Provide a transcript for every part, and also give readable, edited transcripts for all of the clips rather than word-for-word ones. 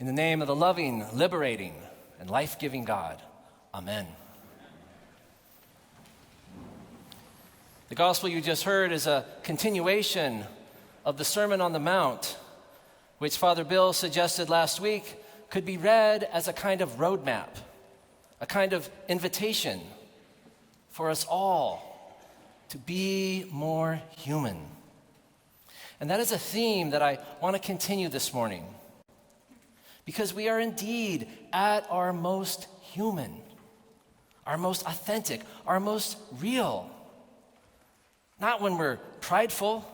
In the name of the loving, liberating, and life-giving God, amen. The gospel you just heard is a continuation of the Sermon on the Mount, which Father Bill suggested last week could be read as a kind of roadmap, a kind of invitation for us all to be more human. And that is a theme that I want to continue this morning, because we are indeed at our most human, our most authentic, our most real. Not when we're prideful,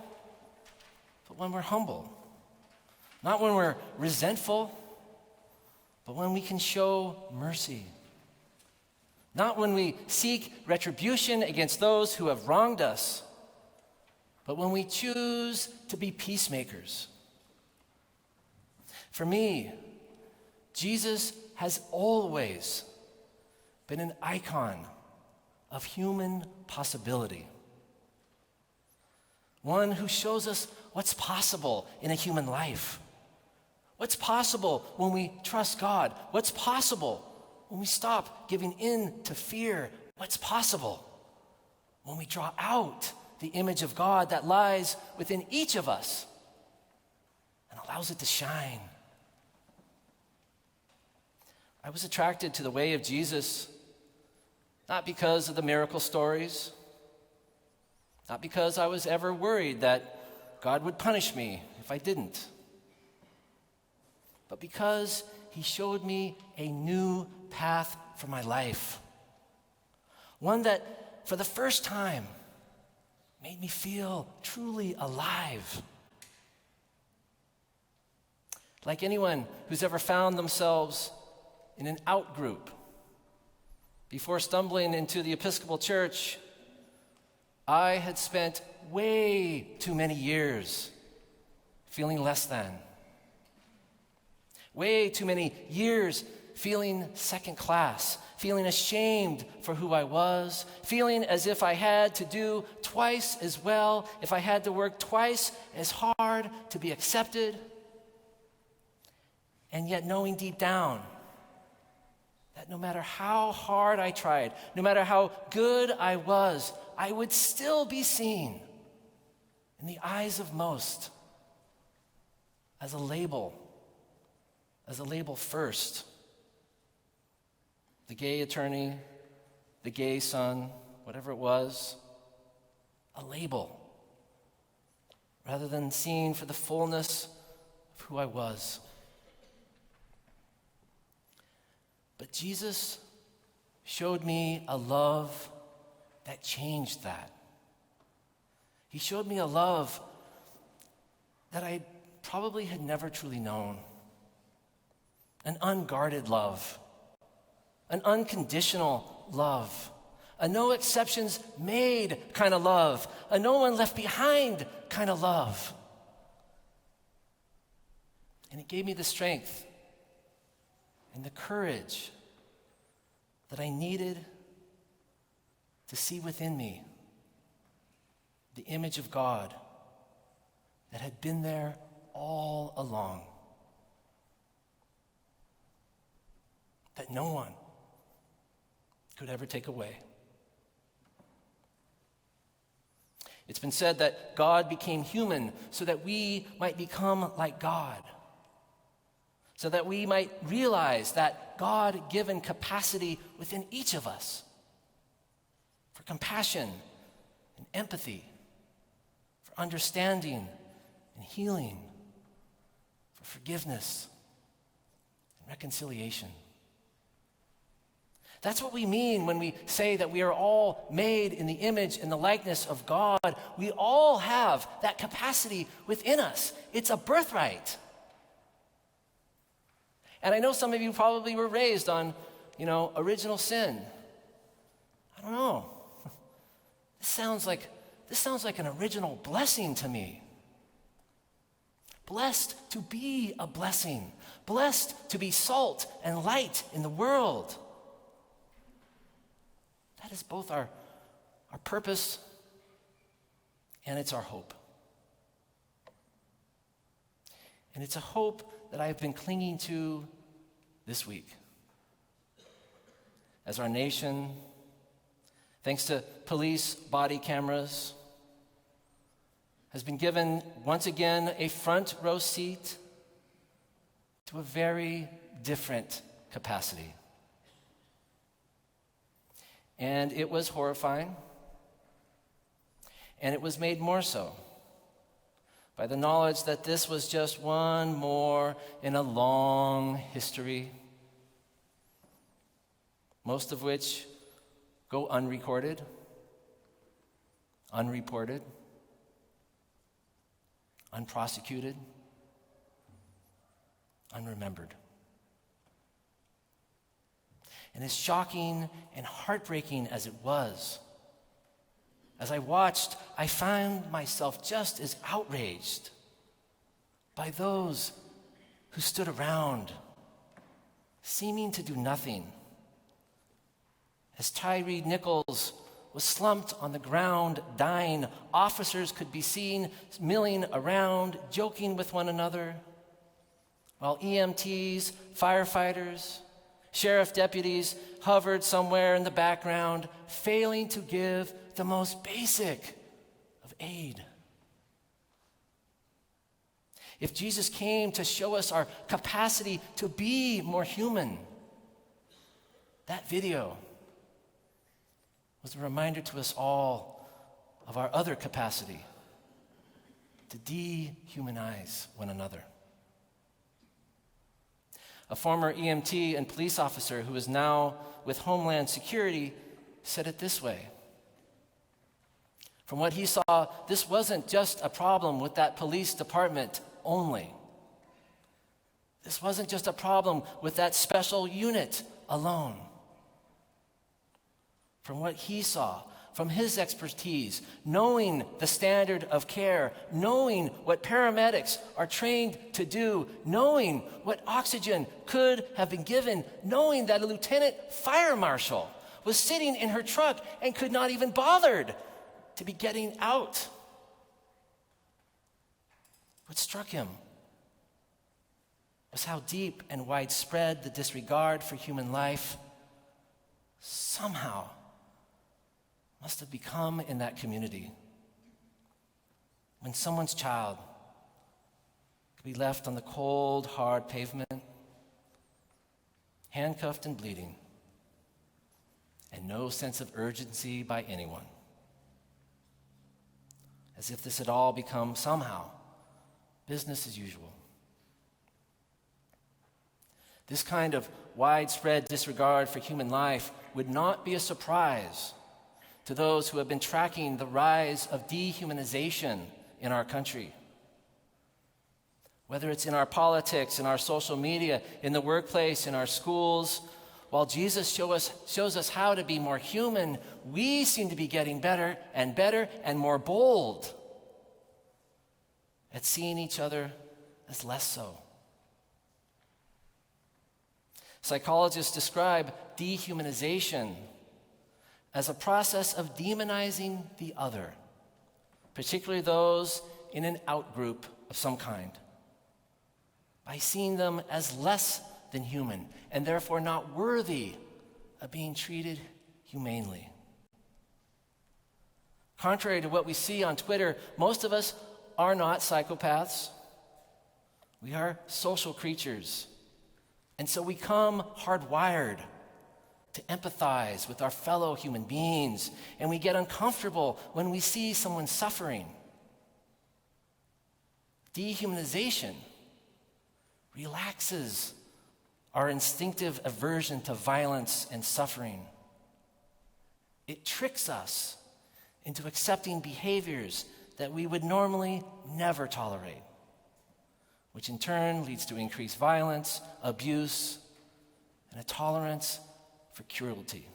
but when we're humble. Not when we're resentful, but when we can show mercy. Not when we seek retribution against those who have wronged us, but when we choose to be peacemakers. For me, Jesus has always been an icon of human possibility. One who shows us what's possible in a human life. What's possible when we trust God? What's possible when we stop giving in to fear? What's possible when we draw out the image of God that lies within each of us and allows it to shine? I was attracted to the way of Jesus not because of the miracle stories, not because I was ever worried that God would punish me if I didn't, but because he showed me a new path for my life. One that, for the first time, made me feel truly alive. Like anyone who's ever found themselves in an out group, before stumbling into the Episcopal Church, I had spent way too many years feeling less than. Way too many years feeling second class, feeling ashamed for who I was, feeling as if I had to do twice as well, if I had to work twice as hard to be accepted, and yet knowing deep down that no matter how hard I tried, no matter how good I was, I would still be seen in the eyes of most as a label first. The gay attorney, the gay son, whatever it was, a label, rather than seen for the fullness of who I was. But Jesus showed me a love that changed that. He showed me a love that I probably had never truly known. An unguarded love, an unconditional love, a no exceptions made kind of love, a no one left behind kind of love. And it gave me the strength and the courage that I needed to see within me the image of God that had been there all along. That no one could ever take away. It's been said that God became human so that we might become like God, so that we might realize that God-given capacity within each of us for compassion and empathy, for understanding and healing, for forgiveness and reconciliation. That's what we mean when we say that we are all made in the image and the likeness of God. We all have that capacity within us. It's a birthright. And I know some of you probably were raised on, original sin. I don't know. This sounds like an original blessing to me. Blessed to be a blessing. Blessed to be salt and light in the world. That is both our purpose and it's our hope. And it's a hope that I have been clinging to this week. As our nation, thanks to police body cameras, has been given once again a front row seat to a very different capacity. And it was horrifying, and it was made more so by the knowledge that this was just one more in a long history, most of which go unrecorded, unreported, unprosecuted, unremembered. And as shocking and heartbreaking as it was, as I watched, I found myself just as outraged by those who stood around, seeming to do nothing. As Tyree Nichols was slumped on the ground, dying, officers could be seen milling around, joking with one another, while EMTs, firefighters, sheriff deputies hovered somewhere in the background, failing to give the most basic of aid. If Jesus came to show us our capacity to be more human, that video was a reminder to us all of our other capacity to dehumanize one another. A former EMT and police officer who is now with Homeland Security said it this way. From what he saw, this wasn't just a problem with that police department only. This wasn't just a problem with that special unit alone. From what he saw, from his expertise, knowing the standard of care, knowing what paramedics are trained to do, knowing what oxygen could have been given, knowing that a lieutenant fire marshal was sitting in her truck and could not even bothered to be getting out. What struck him was how deep and widespread the disregard for human life somehow must have become in that community. When someone's child could be left on the cold, hard pavement, handcuffed and bleeding, and no sense of urgency by anyone. As if this had all become somehow business as usual. This kind of widespread disregard for human life would not be a surprise to those who have been tracking the rise of dehumanization in our country. Whether it's in our politics, in our social media, in the workplace, in our schools, while Jesus shows us how to be more human, we seem to be getting better and more bold at seeing each other as less so. Psychologists describe dehumanization as a process of demonizing the other, particularly those in an outgroup of some kind, by seeing them as less than human and therefore not worthy of being treated humanely. Contrary to what we see on Twitter, most of us are not psychopaths. We are social creatures. And so we come hardwired to empathize with our fellow human beings, and we get uncomfortable when we see someone suffering. Dehumanization relaxes our instinctive aversion to violence and suffering. It tricks us into accepting behaviors that we would normally never tolerate, which in turn leads to increased violence, abuse, and a tolerance for cruelty.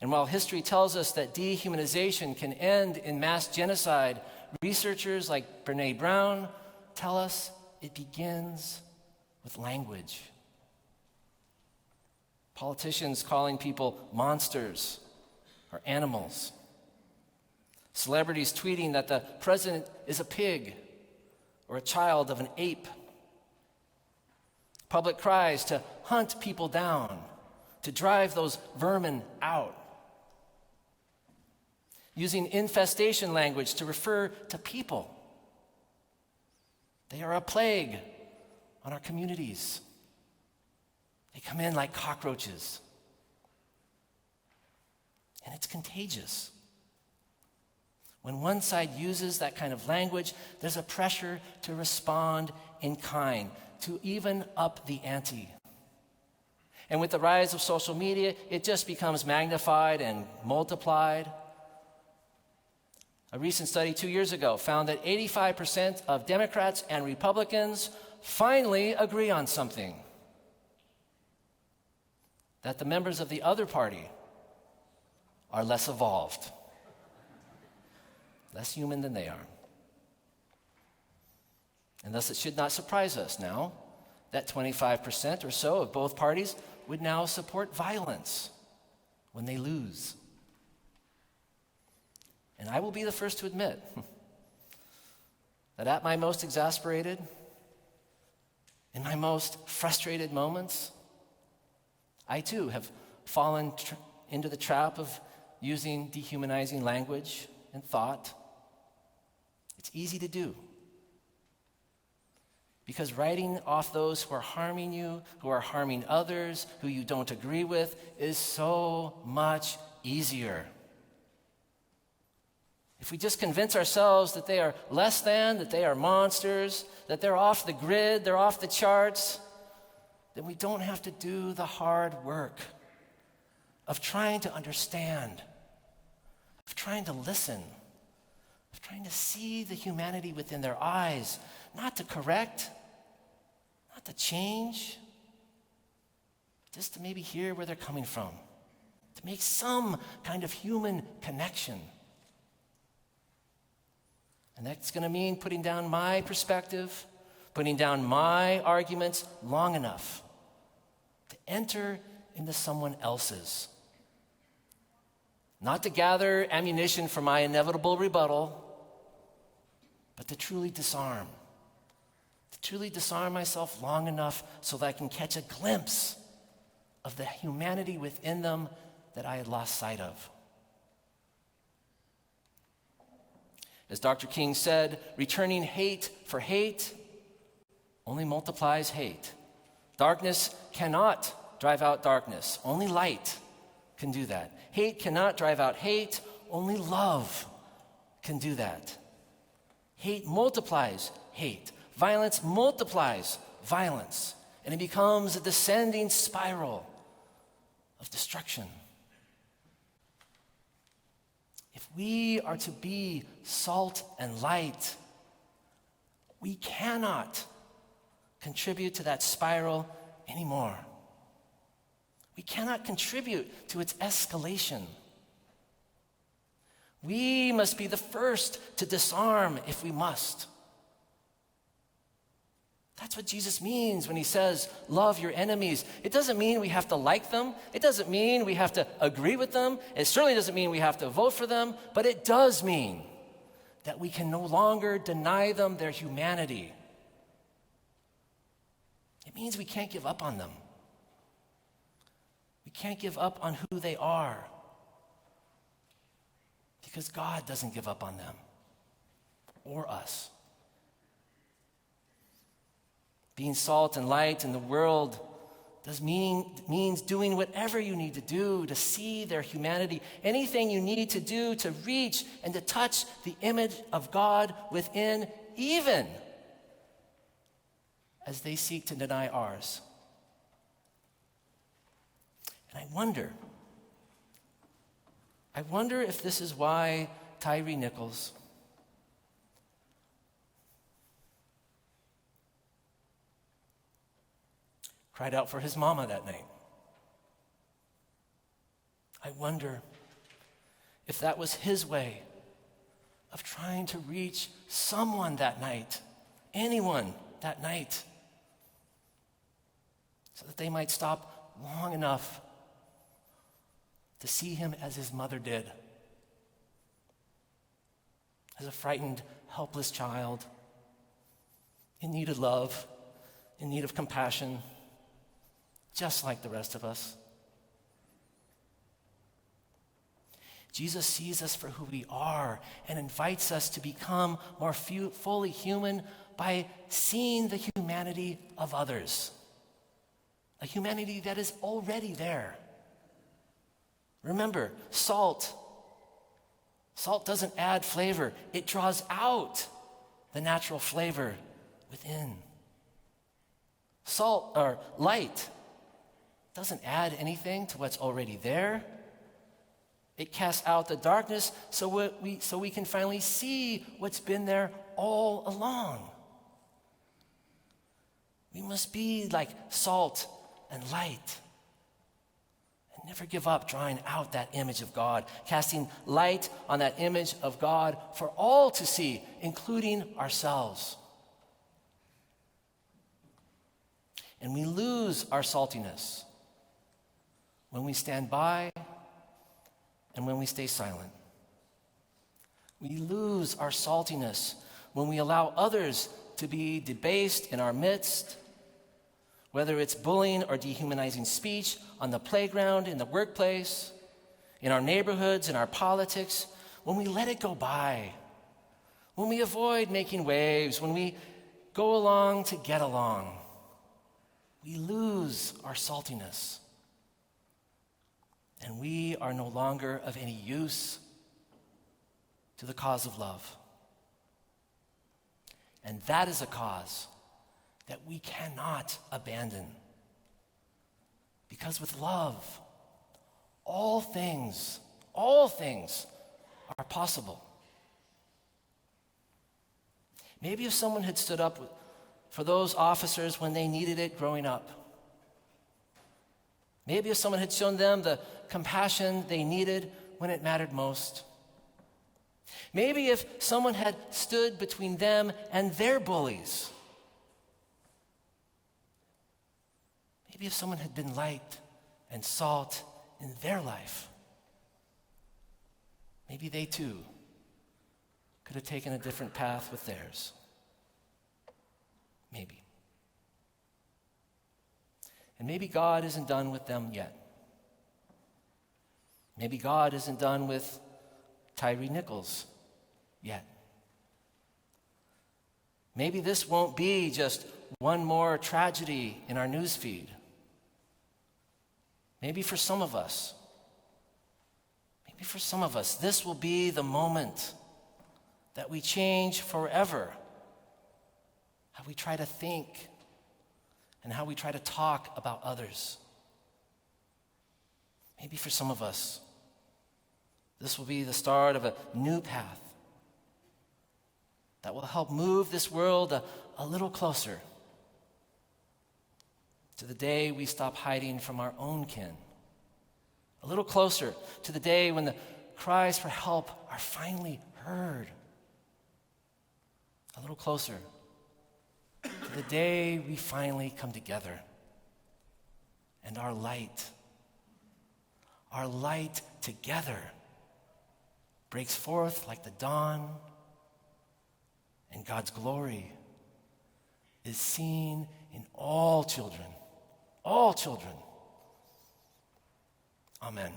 And while history tells us that dehumanization can end in mass genocide, researchers like Brene Brown tell us it begins with language. Politicians calling people monsters or animals. Celebrities tweeting that the president is a pig or a child of an ape. Public cries to hunt people down, to drive those vermin out. Using infestation language to refer to people. They are a plague on our communities. They come in like cockroaches. And it's contagious. When one side uses that kind of language, there's a pressure to respond in kind, to even up the ante. And with the rise of social media, it just becomes magnified and multiplied. A recent study 2 years ago found that 85% of Democrats and Republicans finally agree on something. That the members of the other party are less evolved, less human than they are. And thus it should not surprise us now that 25% or so of both parties would now support violence when they lose. And I will be the first to admit that at my most exasperated, in my most frustrated moments, I too have fallen into the trap of using dehumanizing language and thought. It's easy to do. Because writing off those who are harming you, who are harming others, who you don't agree with, is so much easier. If we just convince ourselves that they are less than, that they are monsters, that they're off the grid, they're off the charts, then we don't have to do the hard work of trying to understand, of trying to listen, of trying to see the humanity within their eyes, not to correct, not to change, just to maybe hear where they're coming from, to make some kind of human connection. And that's going to mean putting down my perspective, putting down my arguments long enough to enter into someone else's. Not to gather ammunition for my inevitable rebuttal, but to truly disarm. To truly disarm myself long enough so that I can catch a glimpse of the humanity within them that I had lost sight of. As Dr. King said, returning hate for hate only multiplies hate. Darkness cannot drive out darkness. Only light can do that. Hate cannot drive out hate. Only love can do that. Hate multiplies hate. Violence multiplies violence. And it becomes a descending spiral of destruction. If we are to be salt and light, we cannot contribute to that spiral anymore. We cannot contribute to its escalation. We must be the first to disarm if we must. That's what Jesus means when he says, love your enemies. It doesn't mean we have to like them. It doesn't mean we have to agree with them. It certainly doesn't mean we have to vote for them. But it does mean that we can no longer deny them their humanity. It means we can't give up on them. We can't give up on who they are. Because God doesn't give up on them or us. Being salt and light in the world means doing whatever you need to do to see their humanity. Anything you need to do to reach and to touch the image of God within, even as they seek to deny ours. And I wonder if this is why Tyree Nichols cried out for his mama that night. I wonder if that was his way of trying to reach someone that night, anyone that night, so that they might stop long enough to see him as his mother did, as a frightened, helpless child, in need of love, in need of compassion, just like the rest of us. Jesus sees us for who we are and invites us to become more fully human by seeing the humanity of others, a humanity that is already there. Remember, salt doesn't add flavor. It draws out the natural flavor within. Light doesn't add anything to what's already there. It casts out the darkness so we can finally see what's been there all along. We must be like salt and light. And never give up drawing out that image of God, casting light on that image of God for all to see, including ourselves. And we lose our saltiness when we stand by and when we stay silent. We lose our saltiness when we allow others to be debased in our midst, whether it's bullying or dehumanizing speech on the playground, in the workplace, in our neighborhoods, in our politics. When we let it go by, when we avoid making waves, when we go along to get along, we lose our saltiness. And we are no longer of any use to the cause of love. And that is a cause that we cannot abandon. Because with love, all things are possible. Maybe if someone had stood up for those officers when they needed it growing up. Maybe if someone had shown them the compassion they needed when it mattered most. Maybe if someone had stood between them and their bullies. Maybe if someone had been light and salt in their life. Maybe they too could have taken a different path with theirs. Maybe. And maybe God isn't done with them yet. Maybe God isn't done with Tyree Nichols yet. Maybe this won't be just one more tragedy in our newsfeed. Maybe for some of us, this will be the moment that we change forever how we try to think and how we try to talk about others. Maybe for some of us, this will be the start of a new path that will help move this world a little closer to the day we stop hiding from our own kin. A little closer to the day when the cries for help are finally heard. A little closer to the day we finally come together and our light together breaks forth like the dawn, and God's glory is seen in all children. All children. Amen.